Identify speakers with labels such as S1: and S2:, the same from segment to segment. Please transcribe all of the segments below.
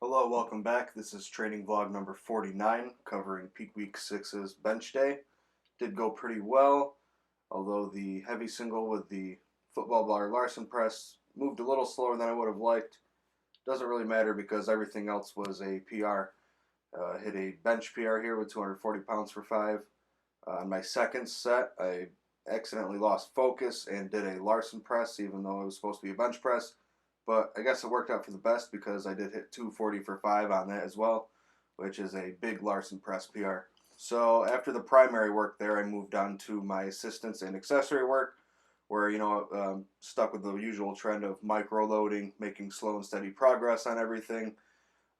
S1: Hello, welcome back. This is training vlog number 49, covering peak week 6's bench day. Did go pretty well, although the heavy single with the football bar Larson press moved a little slower than I would have liked. Doesn't really matter because everything else was a PR. Hit a bench PR here with 240 pounds for 5. On my second set, I accidentally lost focus and did a Larson press, even though it was supposed to be a bench press. But I guess it worked out for the best because I did hit 240 for 5 on that as well, which is a big Larson press PR. So after the primary work there, I moved on to my assistance and accessory work, where stuck with the usual trend of micro loading, making slow and steady progress on everything.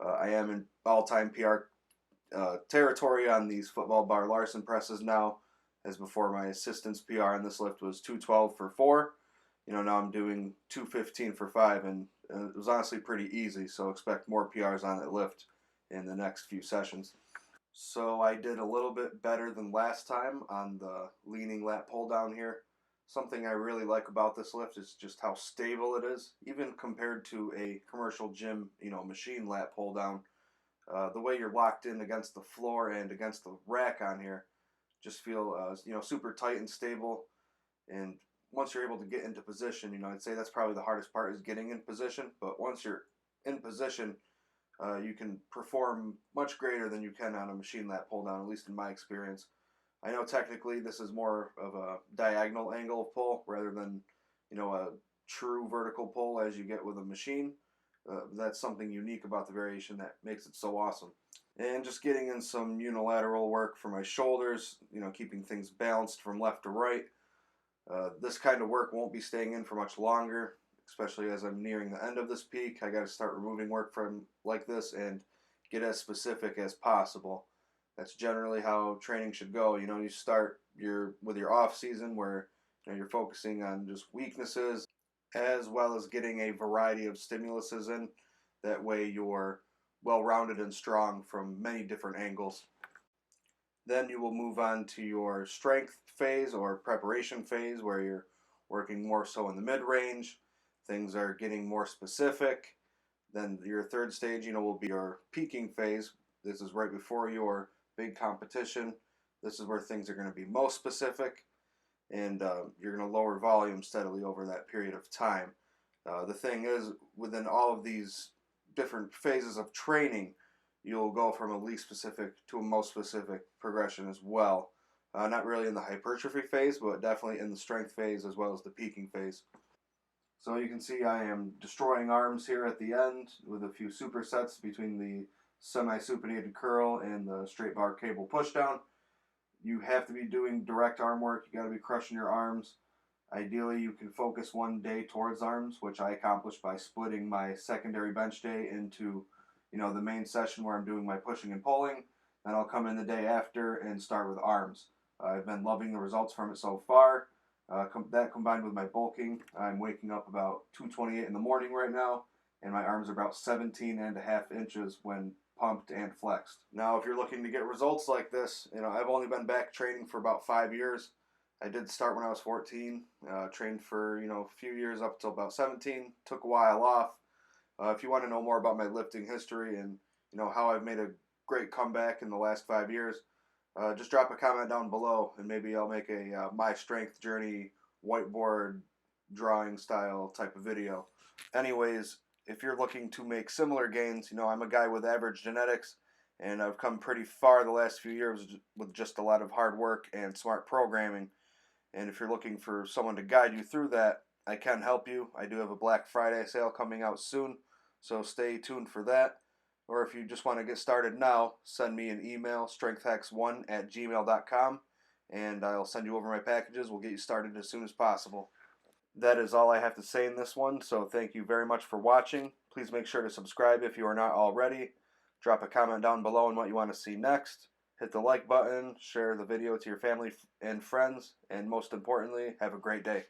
S1: I am in all-time PR territory on these football bar Larson presses now, as before my assistance PR on this lift was 212 for 4. Now I'm doing 215 for 5, and it was honestly pretty easy, so expect more PRs on that lift in the next few sessions. So I did a little bit better than last time on the leaning lat pull down here. Something I really like about this lift is just how stable it is, even compared to a commercial gym, machine lat pull down. The way you're locked in against the floor and against the rack on here just feel super tight and stable. And once you're able to get into position, I'd say that's probably the hardest part, is getting in position. But once you're in position, you can perform much greater than you can on a machine lat pull down, at least in my experience. I know technically this is more of a diagonal angle of pull rather than a true vertical pull as you get with a machine. That's something unique about the variation that makes it so awesome. And just getting in some unilateral work for my shoulders, keeping things balanced from left to right. This kind of work won't be staying in for much longer, especially as I'm nearing the end of this peak. I got to start removing work from like this and get as specific as possible. That's generally how training should go. You start with your off season where you're focusing on just weaknesses as well as getting a variety of stimuluses in. That way you're well-rounded and strong from many different angles. Then you will move on to your strength phase or preparation phase, where you're working more so in the mid-range. Things are getting more specific. Then your third stage, will be your peaking phase. This is right before your big competition. This is where things are going to be most specific, and you're going to lower volume steadily over that period of time. The thing is, within all of these different phases of training, you'll go from a least specific to a most specific progression as well. Not really in the hypertrophy phase, but definitely in the strength phase as well as the peaking phase. So you can see I am destroying arms here at the end with a few supersets between the semi-supinated curl and the straight bar cable pushdown. You have to be doing direct arm work. You got to be crushing your arms. Ideally, you can focus one day towards arms, which I accomplished by splitting my secondary bench day into the main session where I'm doing my pushing and pulling. Then I'll come in the day after and start with arms. I've been loving the results from it so far. That combined with my bulking, I'm waking up about 2:28 in the morning right now, and my arms are about 17.5 inches when pumped and flexed. Now, if you're looking to get results like this, I've only been back training for about 5 years. I did start when I was 14, trained for a few years up until about 17, took a while off. If you want to know more about my lifting history and how I've made a great comeback in the last 5 years, just drop a comment down below, and maybe I'll make a my strength journey whiteboard drawing style type of video. Anyways, if you're looking to make similar gains, I'm a guy with average genetics, and I've come pretty far the last few years with just a lot of hard work and smart programming. And if you're looking for someone to guide you through that, I can help you. I do have a Black Friday sale coming out soon, so stay tuned for that. Or if you just want to get started now, send me an email, strengthhacks1@gmail.com, and I'll send you over my packages. We'll get you started as soon as possible. That is all I have to say in this one, so thank you very much for watching. Please make sure to subscribe if you are not already. Drop a comment down below on what you want to see next. Hit the like button, share the video to your family and friends, and most importantly, have a great day.